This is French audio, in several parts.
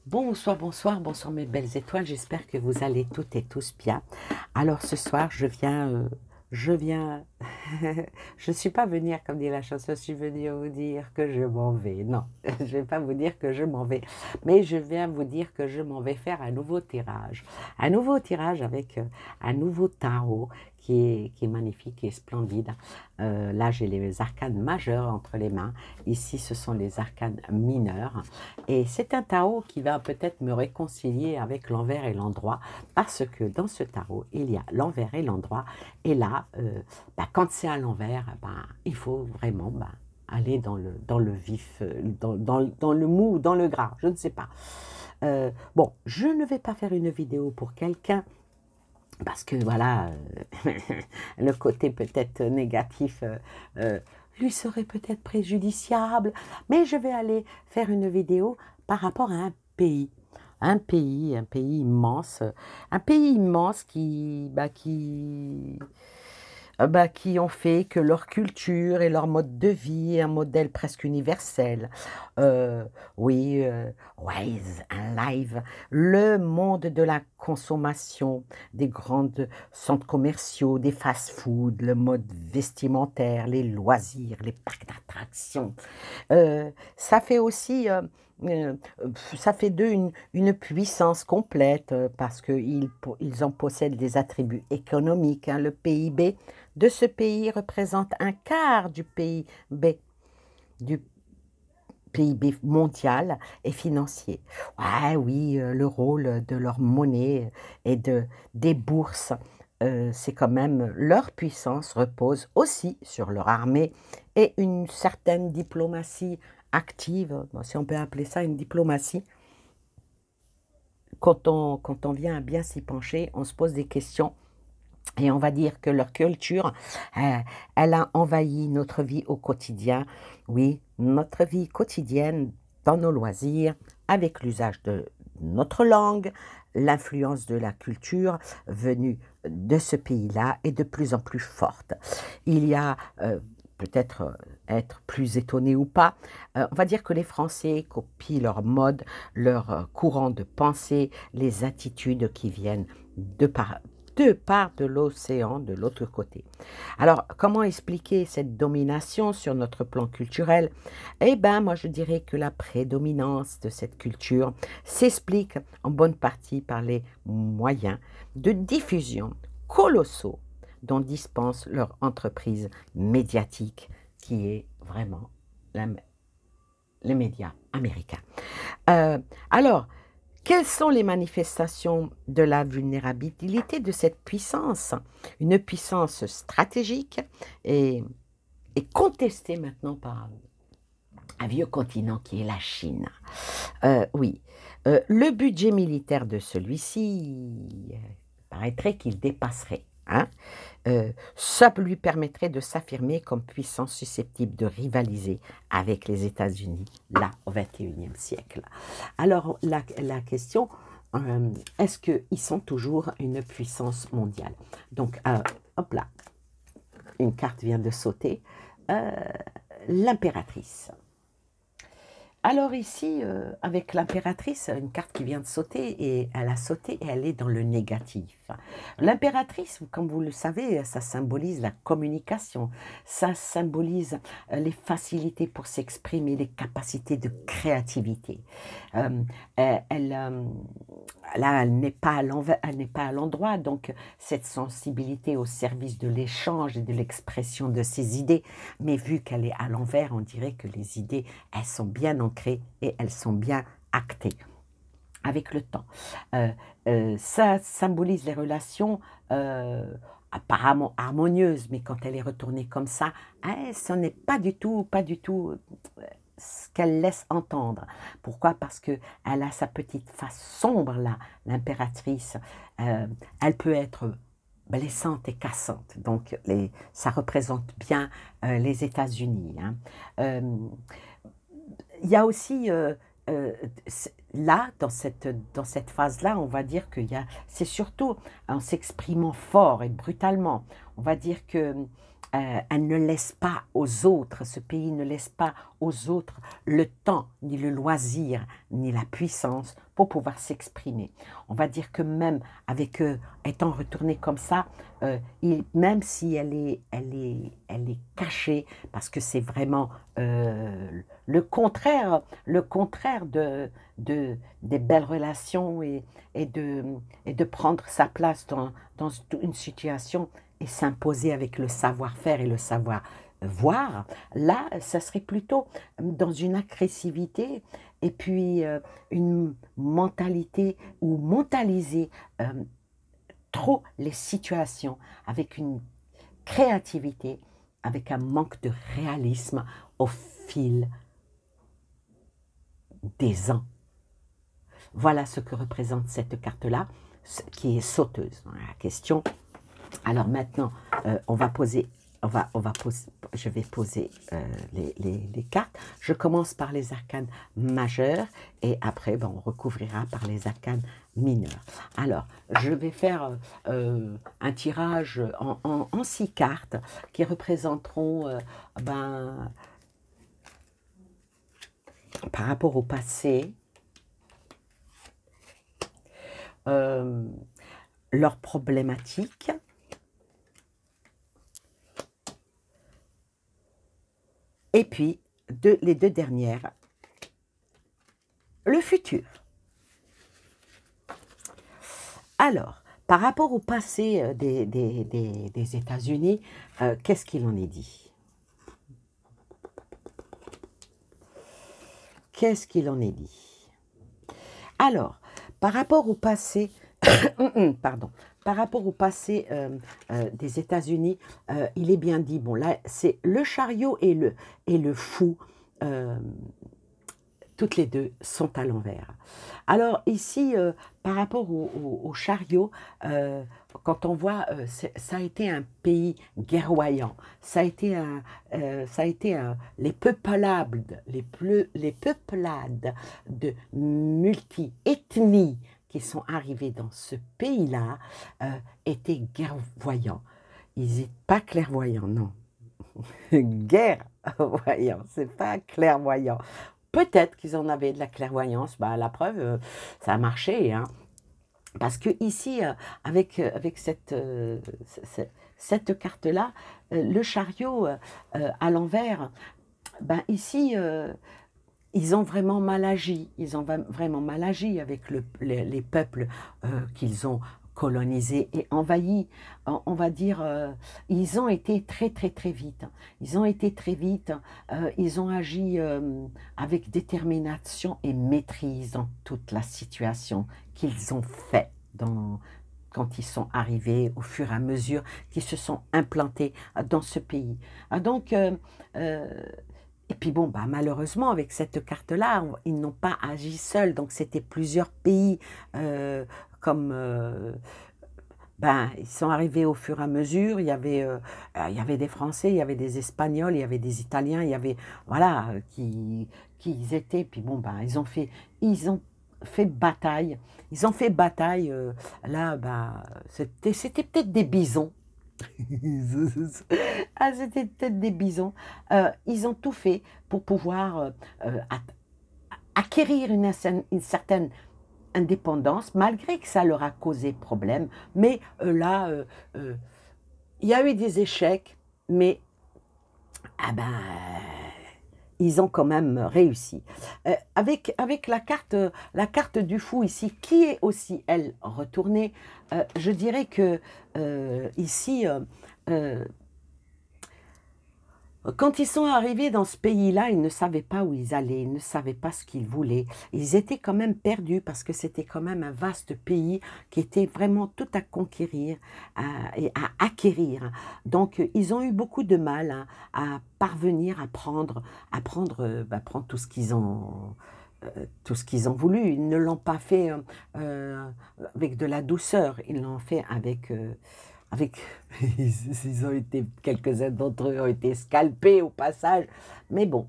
Bonsoir, bonsoir, bonsoir mes belles étoiles, j'espère que vous allez toutes et tous bien. Alors ce soir, je viens, je ne suis pas venue, comme dit la chanson, je suis venue vous dire que je m'en vais. Non, je ne vais pas vous dire que je m'en vais, mais je viens vous dire que je m'en vais faire un nouveau tirage. Un nouveau tirage avec un nouveau tarot qui est magnifique, qui est splendide. Là, j'ai les arcanes majeurs entre les mains. Ici, ce sont les arcanes mineurs. Et c'est un tarot qui va peut-être me réconcilier avec l'envers et l'endroit, parce que dans ce tarot, il y a l'envers et l'endroit. Et là, quand c'est à l'envers, il faut vraiment aller dans le vif, dans le mou, dans le gras, je ne sais pas. Bon, je ne vais pas faire une vidéo pour quelqu'un parce que voilà, le côté peut-être négatif lui serait peut-être préjudiciable, mais je vais aller faire une vidéo par rapport à un pays immense qui ont fait que leur culture et leur mode de vie est un modèle presque universel. Oui, Waze, un live, le monde de la consommation, des grands centres commerciaux, des fast-foods, le mode vestimentaire, les loisirs, les parcs d'attractions. Ça fait aussi, euh, ça fait d'eux une puissance complète parce qu'ils en possèdent des attributs économiques, hein. Le PIB de ce pays représente un quart du PIB mondial et financier. Ouais, oui, le rôle de leur monnaie et des bourses, c'est quand même leur puissance repose aussi sur leur armée et une certaine diplomatie active, bon, si on peut appeler ça une diplomatie. Quand on vient à bien s'y pencher, on se pose des questions. Et on va dire que leur culture, elle a envahi notre vie au quotidien. Oui, notre vie quotidienne, dans nos loisirs, avec l'usage de notre langue, l'influence de la culture venue de ce pays-là est de plus en plus forte. Il y a peut-être être plus étonné ou pas, on va dire que les Français copient leur mode, leur courant de pensée, les attitudes qui viennent de l'océan, de l'autre côté. Alors, comment expliquer cette domination sur notre plan culturel? Eh bien, moi, je dirais que la prédominance de cette culture s'explique en bonne partie par les moyens de diffusion colossaux dont dispense leur entreprise médiatique, qui est vraiment la- les médias américains. Euh, alors, quelles sont les manifestations de la vulnérabilité de cette puissance? Une puissance stratégique et, et contestée maintenant par un vieux continent qui est la Chine. Oui, le budget militaire de celui-ci paraîtrait qu'il dépasserait, hein. Ça lui permettrait de s'affirmer comme puissance susceptible de rivaliser avec les États-Unis, là, au XXIe siècle. Alors, la question, est-ce qu'ils sont toujours une puissance mondiale? Donc, hop là, une carte vient de sauter. Euh, L'impératrice. Alors ici, avec l'impératrice, une carte qui vient de sauter, et elle a sauté et elle est dans le négatif. L'impératrice, comme vous le savez, ça symbolise la communication, ça symbolise les facilités pour s'exprimer, les capacités de créativité. Euh, là, elle n'est pas à l'envers, elle n'est pas à l'endroit, donc cette sensibilité au service de l'échange et de l'expression de ses idées, mais vu qu'elle est à l'envers, on dirait que les idées, elles sont bien ancrées et elles sont bien actées avec le temps. Euh, Ça symbolise les relations apparemment harmonieuses, mais quand elle est retournée comme ça, ce n'est pas du tout ce qu'elle laisse entendre. Pourquoi? Parce que elle a sa petite face sombre là, l'impératrice. Elle peut être blessante et cassante. Donc, ça représente bien les États-Unis, hein. Euh, il y a aussi, là, dans cette phase-là, on va dire c'est surtout en s'exprimant fort et brutalement. on va dire que elle ne laisse pas aux autres, ce pays ne laisse pas aux autres le temps, ni le loisir, ni la puissance pour pouvoir s'exprimer. On va dire que même avec étant retournée comme ça, même si elle est cachée, parce que c'est vraiment le contraire des belles relations et de prendre sa place dans une situation et s'imposer avec le savoir-faire et le savoir-voir. Là, ça serait plutôt dans une agressivité et puis une mentalité ou mentaliser trop les situations avec une créativité, avec un manque de réalisme au fil des ans. Voilà ce que représente cette carte-là, qui est sauteuse. La question. Alors maintenant, je vais poser les cartes. Je commence par les arcanes majeures et après, on recouvrira par les arcanes mineurs. Alors, je vais faire un tirage en 6 cartes qui représenteront, par rapport au passé, leurs problématiques, et puis les 2 dernières, le futur. Alors, par rapport au passé des États-Unis, qu'est-ce qu'il en est dit? Qu'est-ce qu'il en est dit? Alors, par rapport au passé, pardon, par rapport au passé des États-Unis, il est bien dit, bon là, c'est le chariot et le fou, toutes les deux sont à l'envers. Alors ici, par rapport au chariot, quand on voit, ça a été un pays guerroyant, ça a été les peuplades, les peuplades de multi-ethnies qui sont arrivés dans ce pays-là étaient guerroyants. Ils n'étaient pas clairvoyants, non. Guerroyants, c'est pas clairvoyant. Peut-être qu'ils en avaient de la clairvoyance, la preuve, ça a marché, hein. Parce que ici, avec cette carte-là, le chariot à l'envers, ici, ils ont vraiment mal agi. Ils ont vraiment mal agi avec les peuples qu'ils ont colonisés et envahis. On va dire, ils ont été très, très, très vite. Ils ont été très vite. Ils ont agi avec détermination et maîtrise dans toute la situation qu'ils ont fait quand ils sont arrivés au fur et à mesure qu'ils se sont implantés dans ce pays. Donc, et puis bon, malheureusement, avec cette carte-là, ils n'ont pas agi seuls. Donc, c'était plusieurs pays ils sont arrivés au fur et à mesure. Il y avait des Français, il y avait des Espagnols, il y avait des Italiens, il y avait, voilà, qui étaient. Puis bon, ils ont fait bataille. Ils ont fait bataille. Là, c'était peut-être des bisons. Ah, c'était peut-être des bisons. Ils ont tout fait pour pouvoir acquérir une certaine indépendance, malgré que ça leur a causé problème. Mais là, il y a eu des échecs, mais ils ont quand même réussi. Avec la carte du fou ici, qui est aussi, elle, retournée, je dirais que ici, quand ils sont arrivés dans ce pays-là, ils ne savaient pas où ils allaient, ils ne savaient pas ce qu'ils voulaient. Ils étaient quand même perdus parce que c'était quand même un vaste pays qui était vraiment tout à conquérir et à acquérir. Donc, ils ont eu beaucoup de mal à parvenir à prendre tout ce qu'ils ont voulu. Ils ne l'ont pas fait avec de la douceur, ils l'ont fait avec ils ont été, quelques-uns d'entre eux ont été scalpés au passage, mais bon,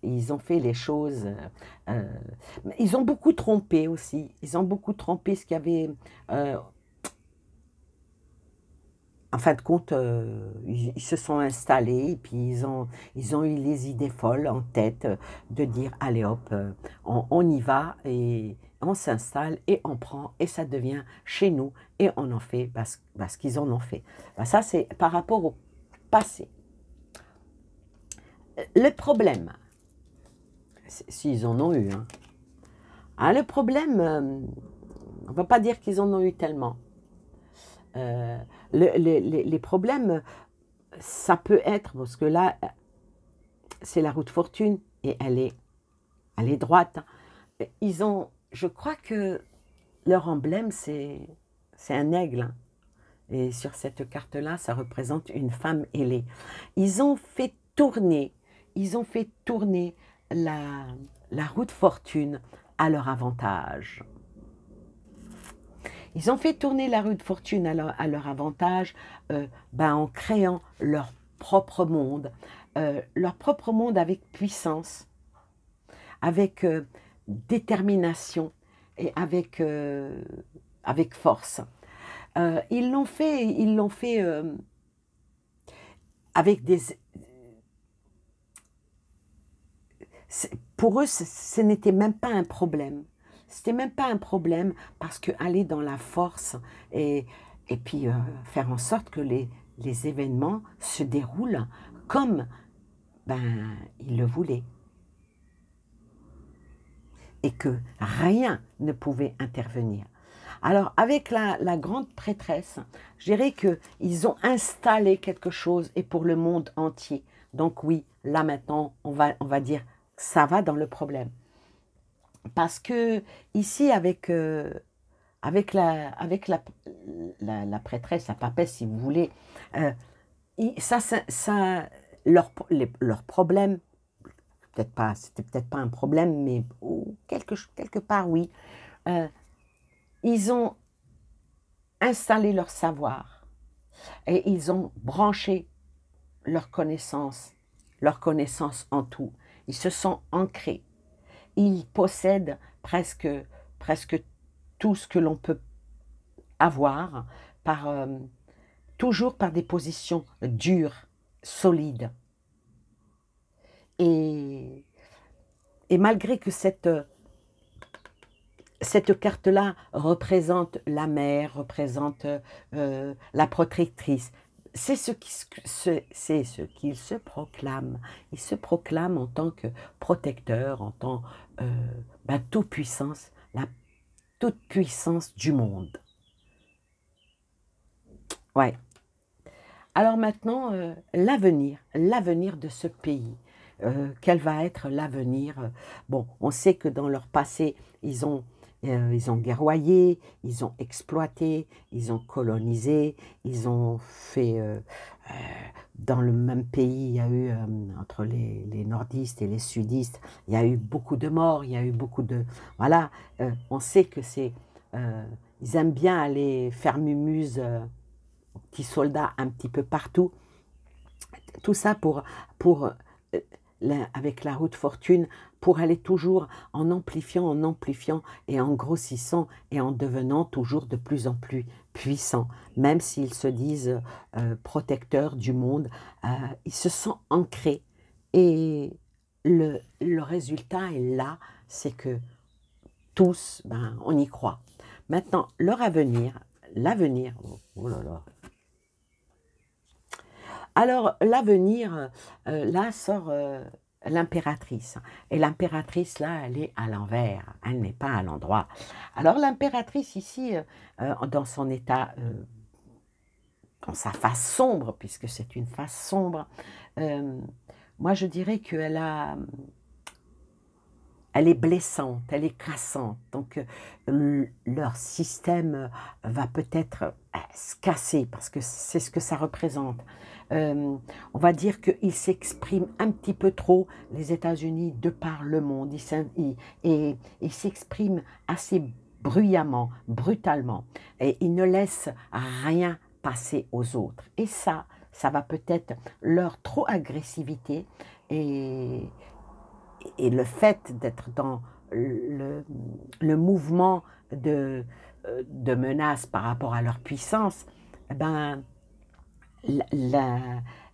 ils ont fait les choses, ils ont beaucoup trompé aussi, ils ont beaucoup trompé ce qu'il y avait, en fin de compte, ils se sont installés et puis ils ont eu les idées folles en tête de dire, allez hop, on y va et on s'installe et on prend et ça devient chez nous et on en fait parce qu'ils en ont fait. Ben, ça, c'est par rapport au passé. Le problème, s'ils en ont eu, hein, le problème, on ne va pas dire qu'ils en ont eu tellement. Euh, les problèmes, ça peut être, parce que là, c'est la roue de fortune et elle est droite. Ils ont, je crois que leur emblème, c'est un aigle. Hein. Et sur cette carte-là, ça représente une femme ailée. Ils ont fait tourner la roue de fortune à leur avantage. Ils ont fait tourner la roue de fortune à leur avantage en créant leur propre monde avec puissance, avec détermination et avec force. Ils l'ont fait avec des... Pour eux, ce n'était même pas un problème. C'était même pas un problème parce que aller dans la force et puis faire en sorte que les événements se déroulent comme ils le voulaient. Et que rien ne pouvait intervenir. Alors, avec la grande prêtresse, je dirais qu'ils ont installé quelque chose et pour le monde entier. Donc oui, là maintenant, on va dire que ça va dans le problème. Parce que ici, avec la prêtresse, la papesse, si vous voulez, leur problème, c'était peut-être pas un problème, mais quelque part, oui. Ils ont installé leur savoir et ils ont branché leur connaissance en tout. Ils se sont ancrés. Ils possèdent presque tout ce que l'on peut avoir, toujours par des positions dures, solides. Et malgré que cette carte-là représente la mère, représente la protectrice, c'est ce qu'il se proclame. Il se proclame en tant que protecteur, en tant toute-puissance, la toute-puissance du monde. Ouais. Alors maintenant, l'avenir de ce pays. Quel va être l'avenir? Bon, on sait que dans leur passé, ils ont guerroyé, ils ont exploité, ils ont colonisé, ils ont fait... dans le même pays, il y a eu, entre les nordistes et les sudistes, il y a eu beaucoup de morts, il y a eu beaucoup de... Voilà, on sait que c'est... ils aiment bien aller faire mumuse petits soldats un petit peu partout. Tout ça avec la roue de fortune, pour aller toujours en amplifiant et en grossissant et en devenant toujours de plus en plus puissants. Même s'ils se disent protecteurs du monde, ils se sont ancrés. Et le résultat est là, c'est que tous, on y croit. Maintenant, leur avenir, l'avenir, oh là là. Alors, l'avenir, là sort l'impératrice. Et l'impératrice, là, elle est à l'envers. Elle n'est pas à l'endroit. Alors, l'impératrice, ici, dans son état, dans sa face sombre, puisque c'est une face sombre, moi, je dirais elle est blessante, elle est cassante. Donc, leur système va peut-être se casser parce que c'est ce que ça représente. On va dire qu'ils s'expriment un petit peu trop, les États-Unis, de par le monde. Ils s'expriment assez bruyamment, brutalement. Et ils ne laissent rien passer aux autres. Et ça va peut-être leur trop agressivité et le fait d'être dans le mouvement de menace par rapport à leur puissance,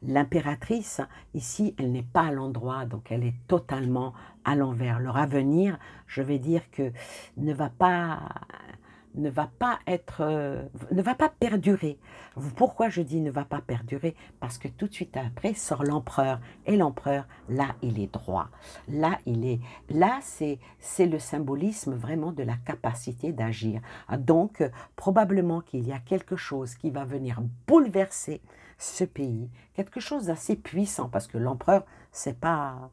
l'impératrice, ici, elle n'est pas à l'endroit, donc elle est totalement à l'envers. Leur avenir, je vais dire que ne va pas, ne va pas être, ne va pas perdurer. Pourquoi je dis ne va pas perdurer? Parce que tout de suite après sort l'empereur. Et l'empereur, là, il est droit. Là, c'est le symbolisme vraiment de la capacité d'agir. Donc, probablement qu'il y a quelque chose qui va venir bouleverser ce pays, quelque chose d'assez puissant, parce que l'empereur, c'est pas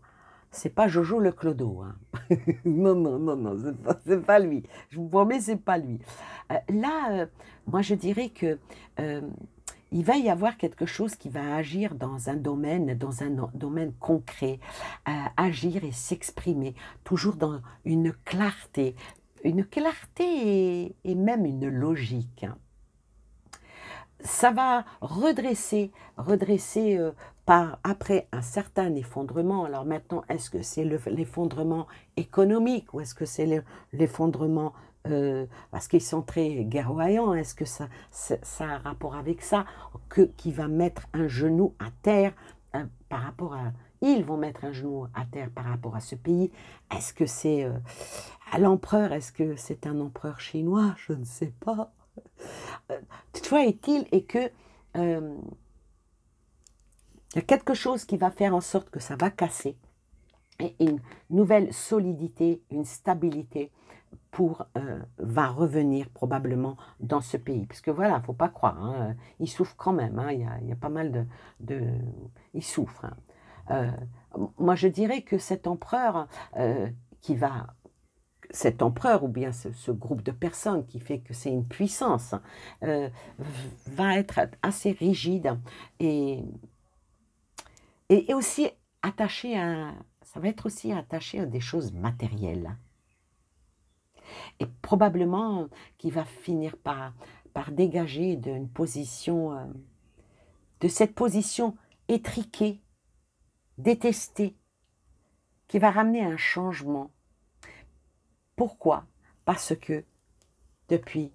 Jojo le Clodo, hein. Non, non, non, non, c'est pas lui. Je vous promets, c'est pas lui. Là, moi, je dirais que il va y avoir quelque chose qui va agir dans un domaine concret, agir et s'exprimer, toujours dans une clarté et même une logique, hein. Ça va redresser après un certain effondrement. Alors maintenant, est-ce que c'est l'effondrement économique ou est-ce que c'est l'effondrement parce qu'ils sont très guerroyants? Est-ce que ça a un rapport avec ça qui va mettre un genou à terre par rapport à... Ils vont mettre un genou à terre par rapport à ce pays. Est-ce que c'est à l'empereur? Est-ce que c'est un empereur chinois? Je ne sais pas. Toutefois est que il y a quelque chose qui va faire en sorte que ça va casser et une nouvelle solidité, une stabilité va revenir probablement dans ce pays. Parce que voilà, il ne faut pas croire, hein, il souffre quand même, hein, il y a pas mal il souffre, hein. Moi, je dirais que cet empereur cet empereur ou bien ce groupe de personnes qui fait que c'est une puissance va être assez rigide et, et aussi attaché ça va être aussi attaché à des choses matérielles et probablement qui va finir par dégager d'une position, de cette position étriquée, détestée, qui va ramener un changement. Pourquoi? Parce que depuis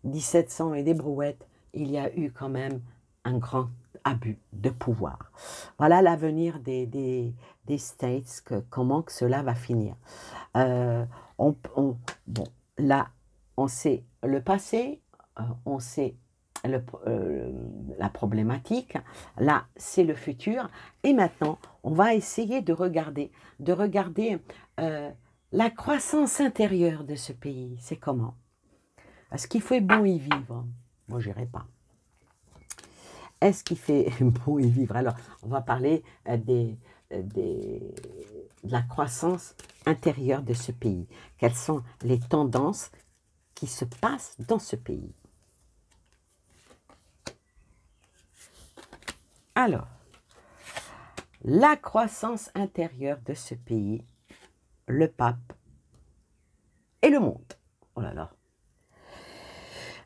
1700 et des brouettes, il y a eu quand même un grand abus de pouvoir. Voilà l'avenir des States, comment que cela va finir. Bon, là, on sait le passé, on sait la problématique, là, c'est le futur, et maintenant, on va essayer de regarder la croissance intérieure de ce pays, c'est comment? Est-ce qu'il fait bon y vivre? Moi, je n'irai pas. Est-ce qu'il fait bon y vivre? Alors, on va parler de la croissance intérieure de ce pays. Quelles sont les tendances qui se passent dans ce pays? Alors, la croissance intérieure de ce pays, le pape et le monde. Oh là là.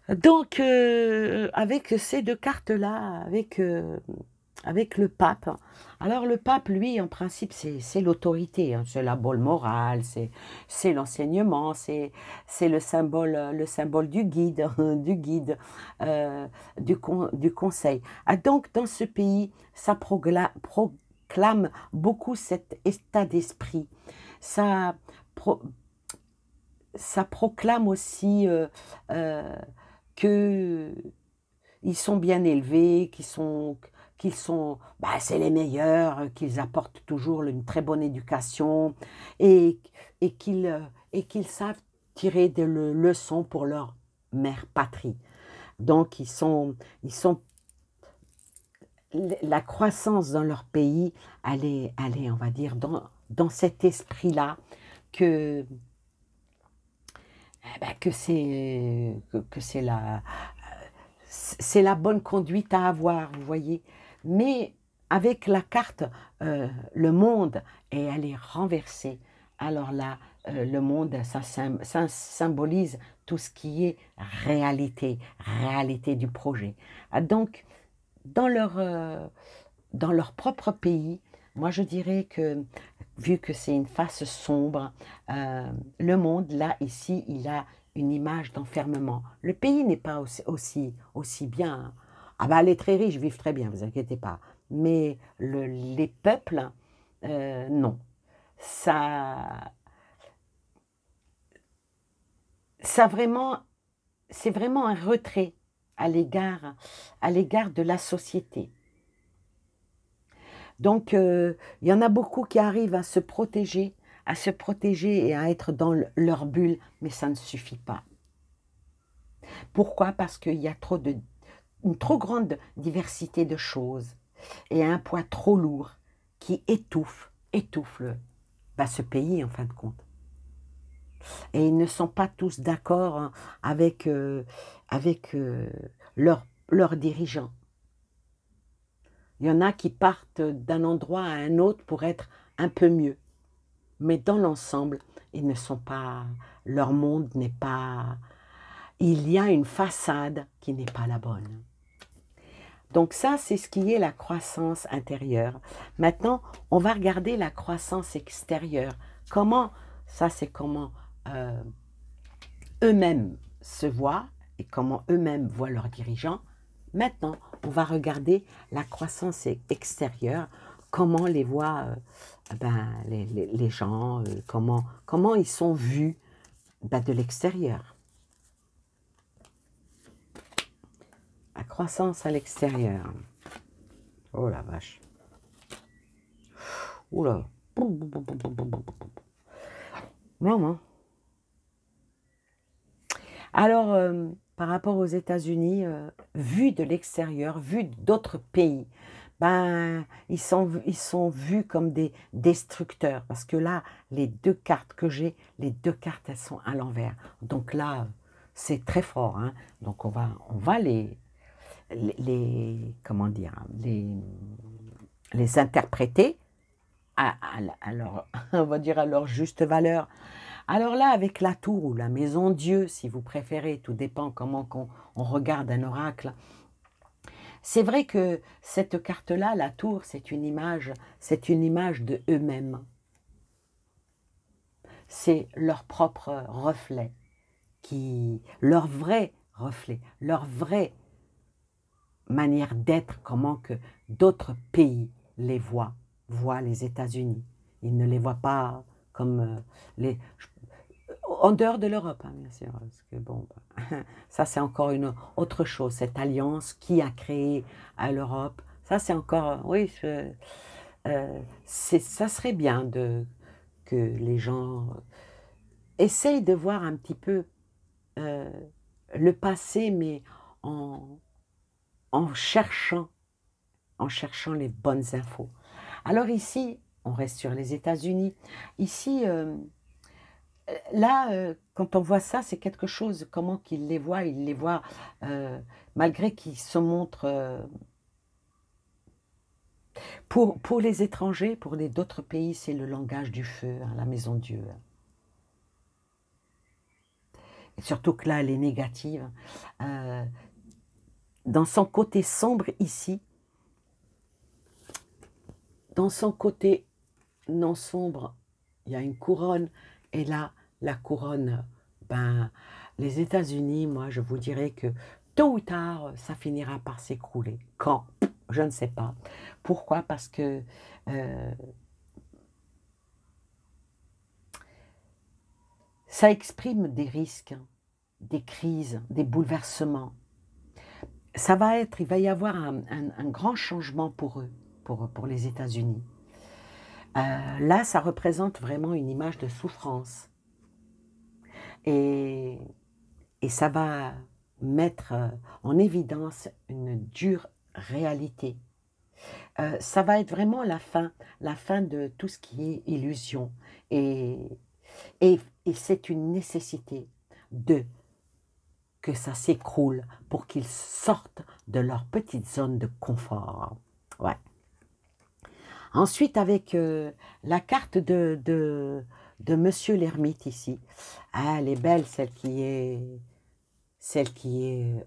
Donc, avec ces deux cartes-là, avec le pape, alors le pape, lui, en principe, c'est l'autorité, hein, c'est la bonne morale, c'est l'enseignement, c'est le symbole du guide, du conseil. Ah, donc, dans ce pays, ça proclame beaucoup cet état d'esprit. Ça proclame aussi qu'ils sont bien élevés, c'est les meilleurs, qu'ils apportent toujours une très bonne éducation et qu'ils savent tirer des leçons pour leur mère patrie. Donc, la croissance dans leur pays, elle est, on va dire, dans cet esprit-là que c'est la bonne conduite à avoir, vous voyez. Mais avec la carte, le monde, et elle est renversée. Alors là, le monde, ça symbolise tout ce qui est réalité du projet. Donc, dans leur propre pays, moi je dirais que, vu que c'est une face sombre, le monde, là, ici, il a une image d'enfermement. Le pays n'est pas aussi bien, hein. Ah bah les très riches vivent très bien, vous inquiétez pas. Mais les peuples, non. Ça, ça vraiment, c'est vraiment un retrait à l'égard de la société. Donc, il y en a beaucoup qui arrivent à se protéger et à être dans leur bulle, mais ça ne suffit pas. Pourquoi? Parce qu'il y a une trop grande diversité de choses et un poids trop lourd qui étouffe ce pays en fin de compte. Et ils ne sont pas tous d'accord hein, avec leurs dirigeants. Il y en a qui partent d'un endroit à un autre pour être un peu mieux. Mais dans l'ensemble, ils ne sont pas, leur monde n'est pas, il y a une façade qui n'est pas la bonne. Donc ça, c'est ce qui est la croissance intérieure. Maintenant, on va regarder la croissance extérieure. Comment, ça c'est comment eux-mêmes se voient et comment eux-mêmes voient leurs dirigeants. Maintenant, on va regarder la croissance extérieure, comment les voient les gens, comment ils sont vus de l'extérieur. La croissance à l'extérieur. Oh la vache. Oula. Non. Alors, par rapport aux États-Unis, vu de l'extérieur, vu d'autres pays, ben, ils sont vus comme des destructeurs. Parce que là, les deux cartes que j'ai, les deux cartes, elles sont à l'envers. Donc là, c'est très fort. Hein. Donc on va comment dire, les interpréter on va dire à leur juste valeur. Alors là, avec la tour ou la maison Dieu, si vous préférez, tout dépend comment on regarde un oracle. C'est vrai que cette carte-là, la tour, c'est une image de eux-mêmes. C'est leur propre reflet, leur vrai reflet, leur vraie manière d'être, comment que d'autres pays les voient les États-Unis. Ils ne les voient pas comme en dehors de l'Europe, hein, bien sûr, parce que bon, ça c'est encore une autre chose, cette alliance qui a créé à l'Europe, ça c'est encore, oui, ça serait bien que les gens essayent de voir un petit peu le passé, mais en cherchant les bonnes infos. Alors ici, on reste sur les États-Unis. Ici, là, quand on voit ça, c'est quelque chose, comment qu'ils les voient, ils les voient, malgré qu'ils se montrent, pour les étrangers, pour d'autres pays, c'est le langage du feu, hein, la maison Dieu. Et surtout que là, elle est négative. Dans son côté sombre ici, dans son côté non sombre, il y a une couronne, et là, la couronne, ben, les États-Unis, moi, je vous dirais que tôt ou tard, ça finira par s'écrouler. Quand? Je ne sais pas. Pourquoi? Parce que ça exprime des risques, des crises, des bouleversements. Il va y avoir un grand changement pour eux, pour les États-Unis. Là, ça représente vraiment une image de souffrance. Et ça va mettre en évidence une dure réalité. Ça va être vraiment la fin de tout ce qui est illusion. Et c'est une nécessité que ça s'écroule pour qu'ils sortent de leur petite zone de confort. Ouais. Ensuite, avec la carte de Monsieur l'Ermite ici, ah, elle est belle, celle qui est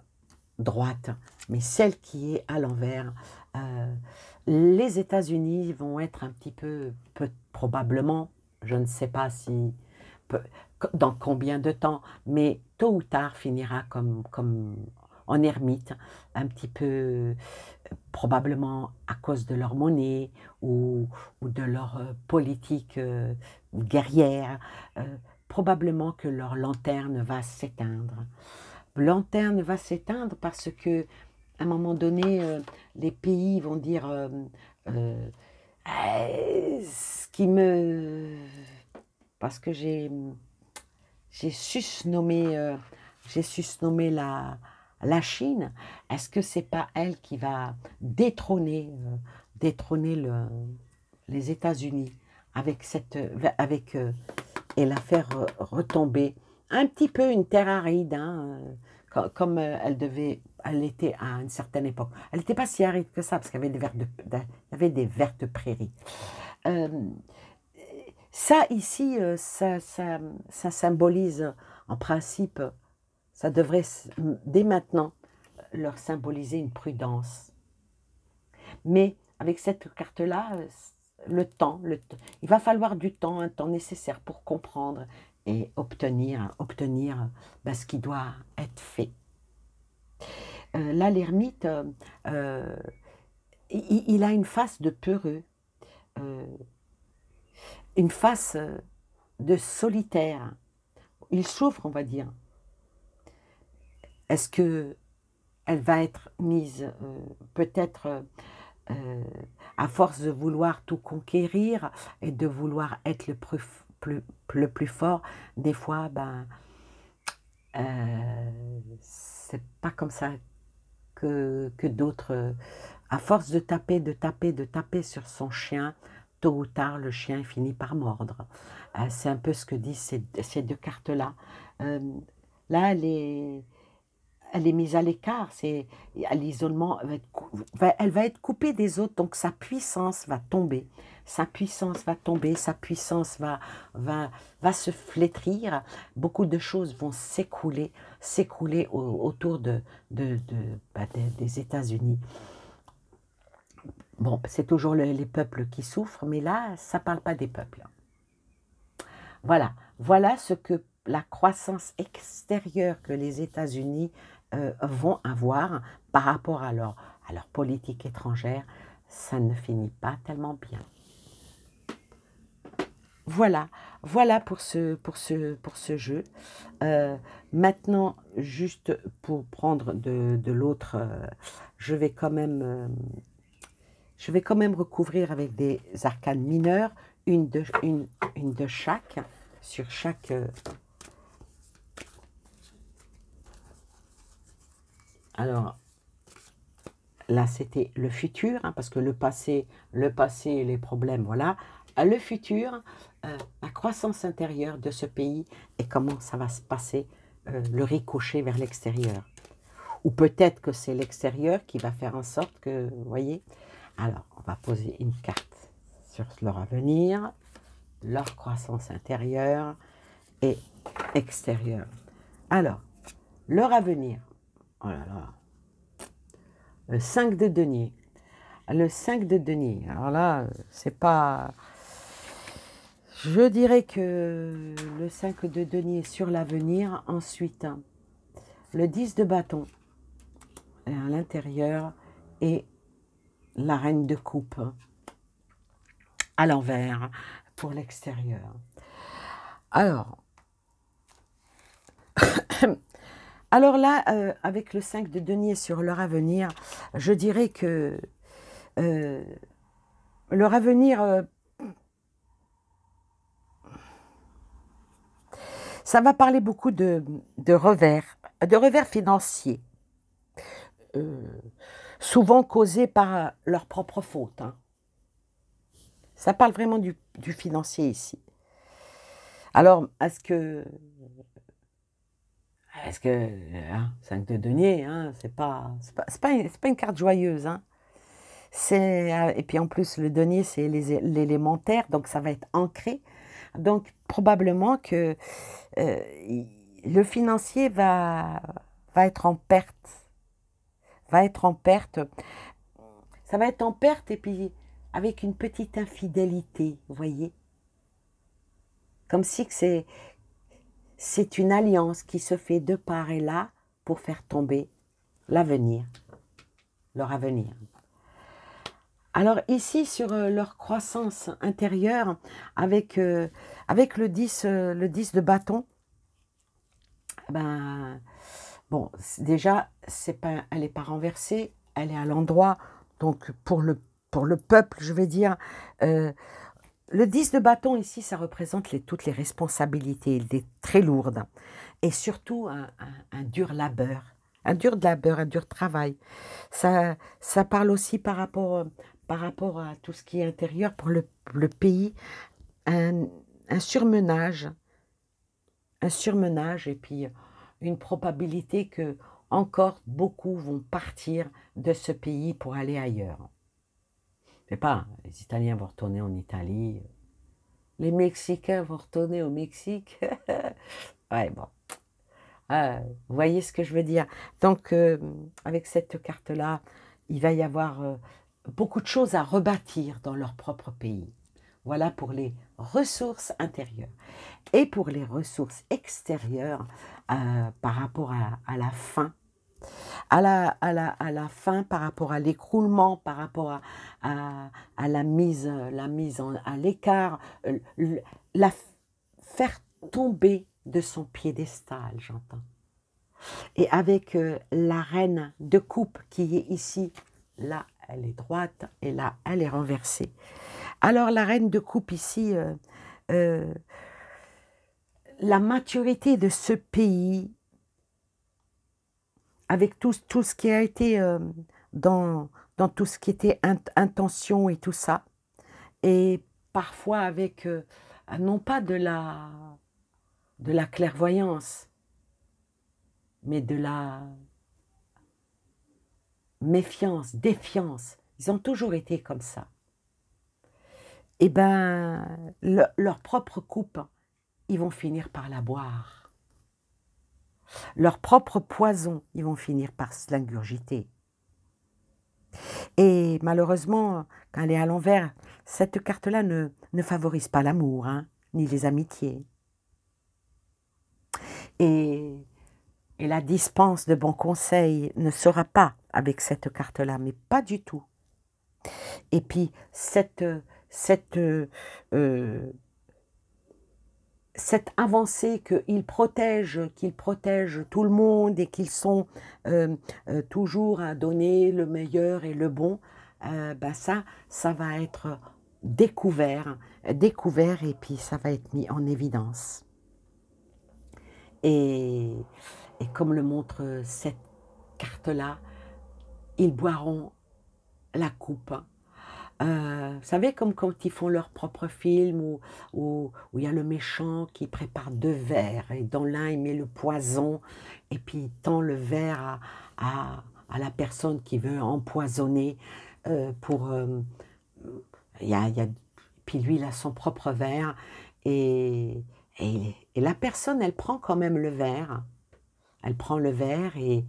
droite, mais celle qui est à l'envers, les États-Unis vont être un petit peu, probablement, je ne sais pas si, dans combien de temps, mais tôt ou tard finira comme en ermite, un petit peu, probablement à cause de leur monnaie ou de leur politique guerrière, probablement que leur lanterne va s'éteindre. Lanterne va s'éteindre parce que à un moment donné, les pays vont dire euh, ce qui me... Parce que j'ai susnommé la Chine. Est-ce que c'est pas elle qui va détrôner les États-Unis et la faire retomber un petit peu une terre aride, hein, comme elle était à une certaine époque. Elle n'était pas si aride que ça, parce qu'il y avait il y avait des vertes prairies. Euh, Ça, ici, ça symbolise, en principe, ça devrait, dès maintenant, leur symboliser une prudence. Mais avec cette carte-là, il va falloir du temps, un temps nécessaire pour comprendre et obtenir ben, ce qui doit être fait. Là, l'ermite, il a une face de peureux, euh, une face de solitaire. Il souffre, on va dire. Est-ce que elle va être mise, peut-être, euh, à force de vouloir tout conquérir et de vouloir être le plus fort, des fois, ben, c'est pas comme ça que d'autres, à force de taper, de taper sur son chien, tôt ou tard, le chien finit par mordre. C'est un peu ce que disent ces deux cartes-là. Euh, Là, elle est mise à l'écart, c'est à l'isolement, elle va être coupée des autres, donc sa puissance va tomber, sa puissance va tomber, sa puissance va se flétrir, beaucoup de choses vont s'écrouler autour des États-Unis. Bon, c'est toujours les peuples qui souffrent, mais là, ça ne parle pas des peuples. Voilà ce que la croissance extérieure que les États-Unis vont avoir par rapport à leur politique étrangère, ça ne finit pas tellement bien. Voilà pour ce jeu. Maintenant, juste pour prendre de l'autre, je vais quand même recouvrir avec des arcanes mineures, une de chaque, sur chaque... alors, là, c'était le futur, hein, parce que le passé et les problèmes, voilà. Le futur, la croissance intérieure de ce pays et comment ça va se passer, le ricochet vers l'extérieur. Ou peut-être que c'est l'extérieur qui va faire en sorte que, vous voyez. Alors, on va poser une carte sur leur avenir, leur croissance intérieure et extérieure. Alors, leur avenir. Oh là là. Le 5 de denier. Le 5 de denier. Alors là, c'est pas... Je dirais que le 5 de denier est sur l'avenir. Ensuite, le 10 de bâton est à l'intérieur et la reine de coupe à l'envers pour l'extérieur. Alors là, avec le 5 de denier sur leur avenir, je dirais que leur avenir, ça va parler beaucoup de revers financiers, souvent causés par leur propre faute. Hein. Ça parle vraiment du financier ici. Alors, est-ce que hein, 5 de denier, hein, c'est pas une carte joyeuse. Hein. Et puis en plus, le denier, c'est l'élémentaire, donc ça va être ancré. Donc, probablement que le financier va être en perte. Va être en perte. Ça va être en perte et puis avec une petite infidélité, vous voyez. Comme si c'est une alliance qui se fait de part et là pour faire tomber l'avenir, leur avenir. Alors ici, sur leur croissance intérieure, avec le 10 de bâton, ben, bon, déjà, elle n'est pas renversée, elle est à l'endroit, donc pour le peuple, je vais dire, le 10 de bâton ici, ça représente toutes les responsabilités, des très lourdes, et surtout un dur labeur, un dur travail. Ça parle aussi par rapport à tout ce qui est intérieur pour le pays, un, un surmenage, et puis une probabilité que encore beaucoup vont partir de ce pays pour aller ailleurs. Je sais pas, les Italiens vont retourner en Italie, les Mexicains vont retourner au Mexique. Ouais, bon. Vous voyez ce que je veux dire. Donc, avec cette carte-là, il va y avoir beaucoup de choses à rebâtir dans leur propre pays. Voilà pour les ressources intérieures. Et pour les ressources extérieures, par rapport à la faim, à la faim, par rapport à l'écroulement, par rapport à la mise à l'écart, la faire tomber de son piédestal, j'entends. Et avec la reine de coupe qui est ici, là elle est droite et là elle est renversée. Alors la reine de coupe ici, la maturité de ce pays, avec tout ce qui a été dans tout ce qui était intention et tout ça, et parfois avec, non pas de la clairvoyance, mais de la méfiance, défiance. Ils ont toujours été comme ça. Eh bien, leur propre coupe, ils vont finir par la boire. Leur propre poison, ils vont finir par se l'ingurgiter. Et malheureusement, quand elle est à l'envers, cette carte-là ne favorise pas l'amour, hein, ni les amitiés. Et la dispense de bons conseils ne sera pas avec cette carte-là, mais pas du tout. Et puis, cette avancée qu'ils protègent tout le monde et qu'ils sont toujours à donner le meilleur et le bon, ben ça va être découvert et puis ça va être mis en évidence. Et comme le montre cette carte-là, ils boiront la coupe. Vous savez, comme quand ils font leur propre film où il y a le méchant qui prépare 2 verres et dans l'un il met le poison et puis il tend le verre à la personne qui veut empoisonner puis lui il a son propre verre et la personne elle prend quand même le verre, elle prend le verre et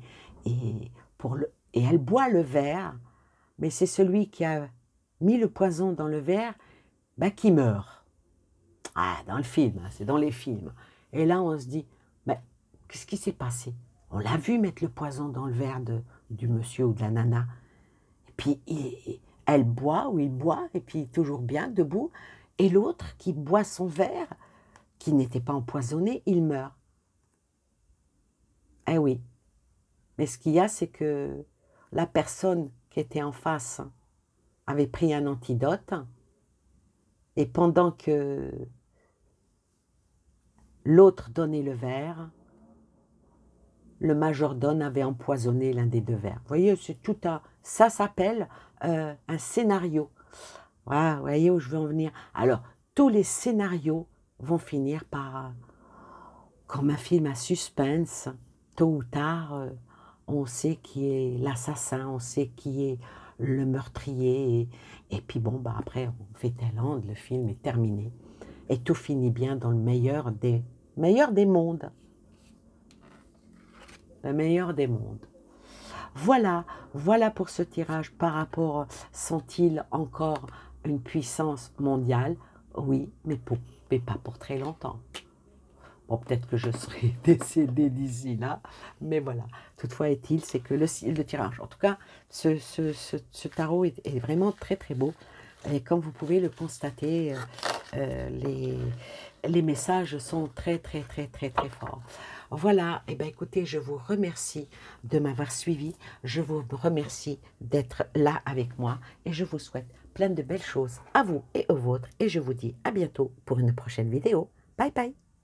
elle boit le verre, mais c'est celui qui a mis le poison dans le verre, qui meurt. Ah, dans le film, hein, c'est dans les films. Et là, on se dit, mais qu'est-ce qui s'est passé? On l'a vu mettre le poison dans le verre du monsieur ou de la nana. Et puis, elle boit ou il boit, et puis toujours bien, debout. Et l'autre qui boit son verre, qui n'était pas empoisonné, il meurt. Eh oui. Mais ce qu'il y a, c'est que la personne qui était en face avait pris un antidote et pendant que l'autre donnait le verre, le majordome avait empoisonné l'un des 2 verres. Vous voyez, c'est tout ça s'appelle un scénario. Voilà, vous voyez où je veux en venir. Alors, tous les scénarios vont finir par, comme un film à suspense, tôt ou tard, on sait qui est l'assassin, on sait qui est le meurtrier, et puis bon, après, on fait tel angle, le film est terminé. Et tout finit bien dans le meilleur des mondes. Le meilleur des mondes. Voilà pour ce tirage par rapport, sont-ils encore une puissance mondiale? Oui, mais pas pour très longtemps. Bon, peut-être que je serai décédée d'ici là, mais voilà. Toutefois est-il, c'est que le tirage, en tout cas, ce tarot est vraiment très très beau. Et comme vous pouvez le constater, les messages sont très très très très très forts. Voilà, et bien écoutez, je vous remercie de m'avoir suivi, je vous remercie d'être là avec moi et je vous souhaite plein de belles choses à vous et aux vôtres et je vous dis à bientôt pour une prochaine vidéo. Bye bye.